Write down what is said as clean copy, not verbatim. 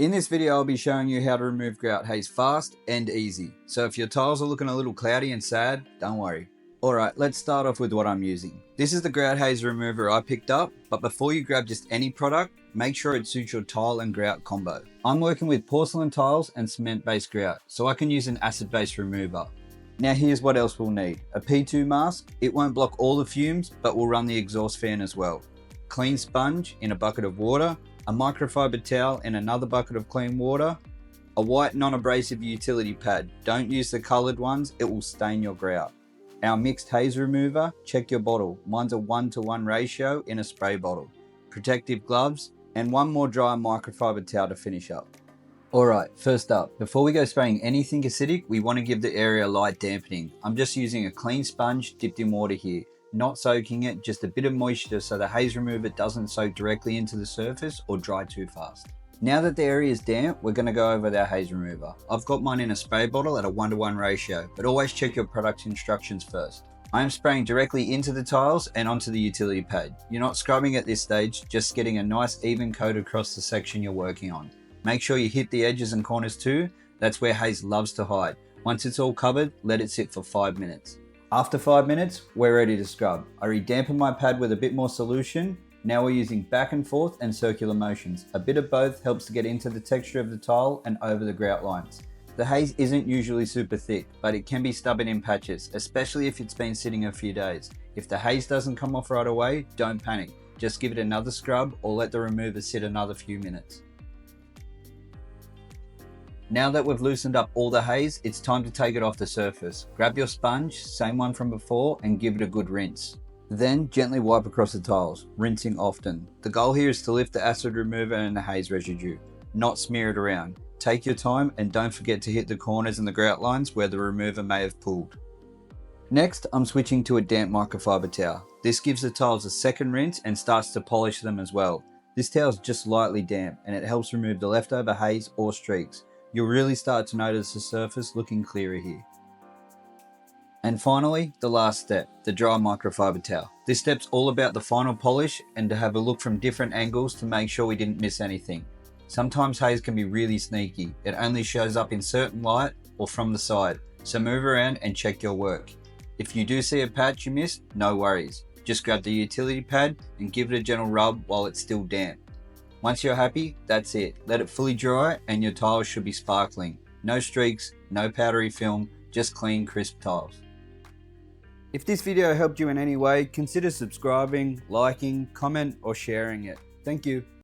In this video, I'll be showing you how to remove grout haze fast and easy. So if your tiles are looking a little cloudy and sad, don't worry. Alright, let's start off with what I'm using. This is the grout haze remover I picked up, but before you grab just any product, make sure it suits your tile and grout combo. I'm working with porcelain tiles and cement-based grout, so I can use an acid-based remover. Now here's what else we'll need. A P2 mask. It won't block all the fumes, but will run the exhaust fan as well. Clean sponge in a bucket of water, a microfibre towel in another bucket of clean water, a white non-abrasive utility pad. Don't use the coloured ones, it will stain your grout. Our mixed haze remover, check your bottle. Mine's a 1:1 ratio in a spray bottle. Protective gloves, and one more dry microfibre towel to finish up. Alright, first up, before we go spraying anything acidic, we want to give the area light dampening. I'm just using a clean sponge dipped in water here. Not soaking it, just a bit of moisture so the haze remover doesn't soak directly into the surface or dry too fast. Now that the area is damp, we're going to go over our haze remover. I've got mine in a spray bottle at a 1:1 ratio, but always check your product instructions first. I am spraying directly into the tiles and onto the utility pad. You're not scrubbing at this stage, just getting a nice even coat across the section you're working on. Make sure you hit the edges and corners too, that's where haze loves to hide. Once it's all covered, let it sit for 5 minutes. After 5 minutes, we're ready to scrub. I re-dampen my pad with a bit more solution. Now we're using back and forth and circular motions. A bit of both helps to get into the texture of the tile and over the grout lines. The haze isn't usually super thick, but it can be stubborn in patches, especially if it's been sitting a few days. If the haze doesn't come off right away, don't panic. Just give it another scrub or let the remover sit another few minutes. Now that we've loosened up all the haze, it's time to take it off the surface. Grab your sponge, same one from before, and give it a good rinse. Then gently wipe across the tiles, rinsing often. The goal here is to lift the acid remover and the haze residue, not smear it around. Take your time and don't forget to hit the corners and the grout lines where the remover may have pulled. Next, I'm switching to a damp microfibre towel. This gives the tiles a second rinse and starts to polish them as well. This towel is just lightly damp and it helps remove the leftover haze or streaks. You'll really start to notice the surface looking clearer here. And finally, the last step, the dry microfibre towel. This step's all about the final polish and to have a look from different angles to make sure we didn't miss anything. Sometimes haze can be really sneaky. It only shows up in certain light or from the side, so move around and check your work. If you do see a patch you missed, no worries. Just grab the utility pad and give it a gentle rub while it's still damp. Once you're happy, that's it. Let it fully dry and your tiles should be sparkling. No streaks, no powdery film, just clean, crisp tiles. If this video helped you in any way, consider subscribing, liking, comment or sharing it. Thank you.